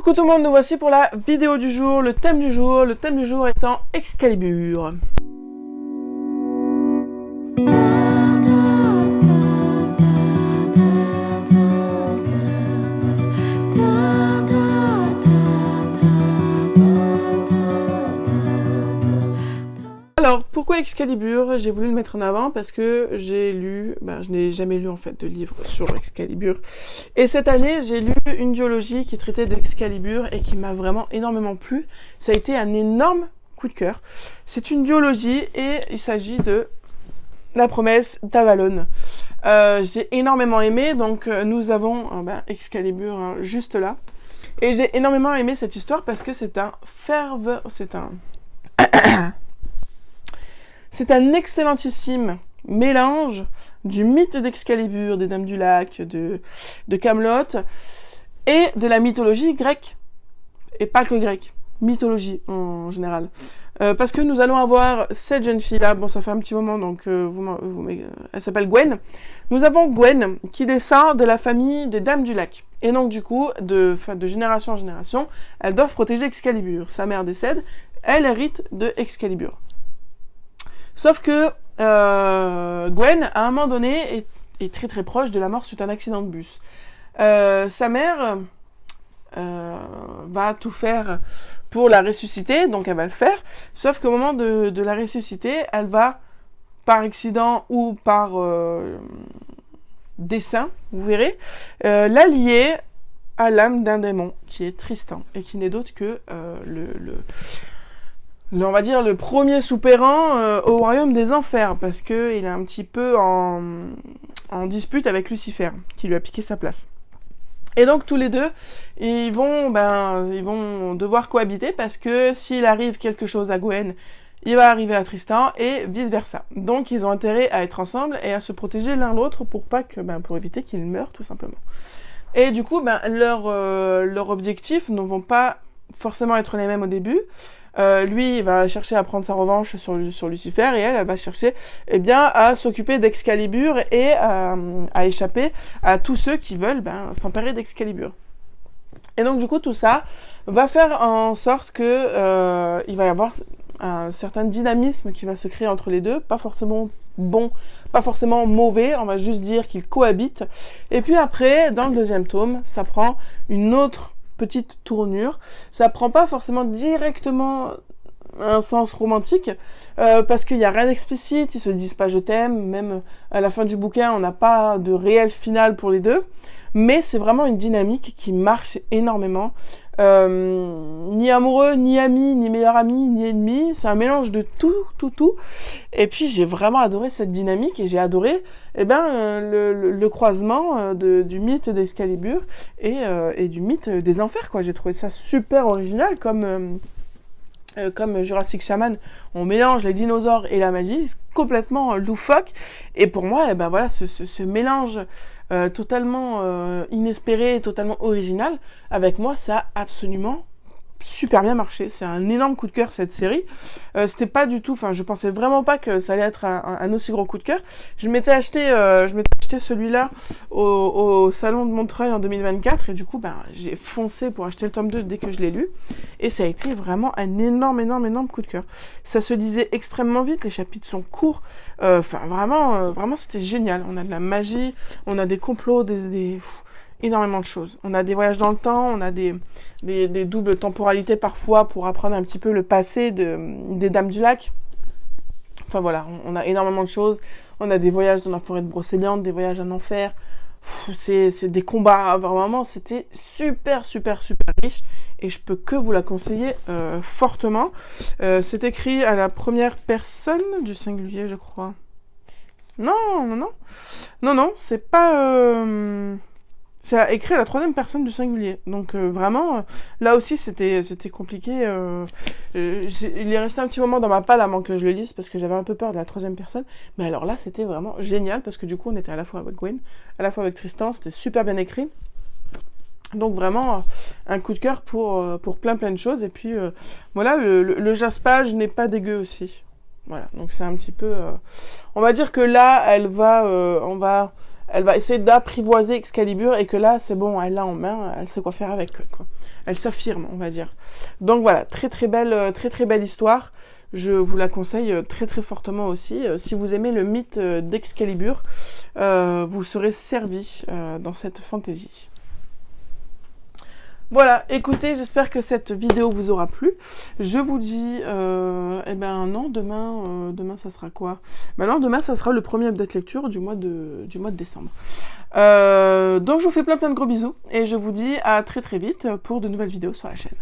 Coucou tout le monde, nous voici pour la vidéo du jour, le thème du jour étant Excalibur. Alors, pourquoi Excalibur? J'ai voulu le mettre en avant parce que j'ai lu, je n'ai jamais lu en fait de livre sur Excalibur. Et cette année, j'ai lu une duologie qui traitait d'Excalibur et qui m'a vraiment énormément plu. Ça a été un énorme coup de cœur. C'est une duologie et il s'agit de La Promesse d'Avalon. J'ai énormément aimé, donc nous avons Excalibur juste là. Et j'ai énormément aimé cette histoire parce que c'est un C'est un excellentissime mélange du mythe d'Excalibur, des Dames du Lac, de Camelot, et de la mythologie grecque. Et pas que grecque, mythologie en général. Parce que nous allons avoir cette jeune fille-là, bon ça fait un petit moment, donc elle s'appelle Gwen. Nous avons Gwen qui descend de la famille des Dames du Lac. Et donc du coup, de génération en génération, elles doivent protéger Excalibur. Sa mère décède, elle hérite de Excalibur. Sauf que Gwen, à un moment donné, est très très proche de la mort suite à un accident de bus. Sa mère va tout faire pour la ressusciter, donc elle va le faire. Sauf qu'au moment de la ressusciter, elle va, par accident ou par dessein, vous verrez, la lier à l'âme d'un démon, qui est Tristan, et qui n'est d'autre que on va dire le premier soupérant au royaume des enfers, parce que il est un petit peu en dispute avec Lucifer, qui lui a piqué sa place. Et donc tous les deux, ils vont devoir cohabiter, parce que s'il arrive quelque chose à Gwen, il va arriver à Tristan, et vice versa. Donc ils ont intérêt à être ensemble et à se protéger l'un l'autre pour éviter qu'ils meurent tout simplement. Et du coup, leurs objectifs ne vont pas forcément être les mêmes au début. Lui, il va chercher à prendre sa revanche sur Lucifer, et elle va chercher à s'occuper d'Excalibur et à échapper à tous ceux qui veulent s'emparer d'Excalibur. Et donc du coup, tout ça va faire en sorte que il va y avoir un certain dynamisme qui va se créer entre les deux, pas forcément bon, pas forcément mauvais, on va juste dire qu'ils cohabitent. Et puis après, dans le deuxième tome, ça prend une autre petite tournure. Ça prend pas forcément directement un sens romantique, parce qu'il y a rien d'explicite, ils se disent pas je t'aime, même à la fin du bouquin, on n'a pas de réel final pour les deux, mais c'est vraiment une dynamique qui marche énormément. Ni amoureux, ni ami, ni meilleur ami, ni ennemi, c'est un mélange de tout. Et puis j'ai vraiment adoré cette dynamique, et j'ai adoré le croisement du mythe d'Excalibur et du mythe des enfers, quoi. J'ai trouvé ça super original, comme Jurassic Shaman, on mélange les dinosaures et la magie, c'est complètement loufoque. Et pour moi, ce mélange totalement inespéré, totalement original, avec moi, ça a absolument super bien marché. C'est un énorme coup de cœur, cette série. C'était pas du tout, je pensais vraiment pas que ça allait être un aussi gros coup de cœur. Je m'étais acheté celui-là au salon de Montreuil en 2024, et du coup, j'ai foncé pour acheter le tome 2 dès que je l'ai lu, et ça a été vraiment un énorme coup de cœur. Ça se lisait extrêmement vite, les chapitres sont courts, vraiment c'était génial. On a de la magie, on a des complots, énormément de choses. On a des voyages dans le temps, on a des doubles temporalités parfois pour apprendre un petit peu le passé des Dames du Lac. Enfin voilà, on a énormément de choses. On a des voyages dans la forêt de Brocéliande, des voyages en enfer. C'est des combats, vraiment, c'était super riche, et je peux que vous la conseiller fortement. C'est écrit à la première personne du singulier, je crois. Non, c'est pas... C'est écrit à la troisième personne du singulier. Donc là aussi, c'était compliqué. Il est resté un petit moment dans ma palle avant que je le lise, parce que j'avais un peu peur de la troisième personne. Mais alors là, c'était vraiment génial, parce que du coup, on était à la fois avec Gwen, à la fois avec Tristan. C'était super bien écrit. Donc vraiment, un coup de cœur pour plein de choses. Et puis, le jaspage n'est pas dégueu aussi. Voilà, donc c'est un petit peu... on va dire que là, elle va essayer d'apprivoiser Excalibur et que là, c'est bon, elle l'a en main, elle sait quoi faire avec, quoi. Elle s'affirme, on va dire. Donc voilà, très très belle histoire. Je vous la conseille très très fortement aussi. Si vous aimez le mythe d'Excalibur, vous serez servi dans cette fantaisie. Voilà, écoutez, j'espère que cette vidéo vous aura plu. Je vous dis, eh ben non, demain ça sera quoi? Non, demain ça sera le premier update lecture du mois de décembre. Donc je vous fais plein de gros bisous et je vous dis à très très vite pour de nouvelles vidéos sur la chaîne.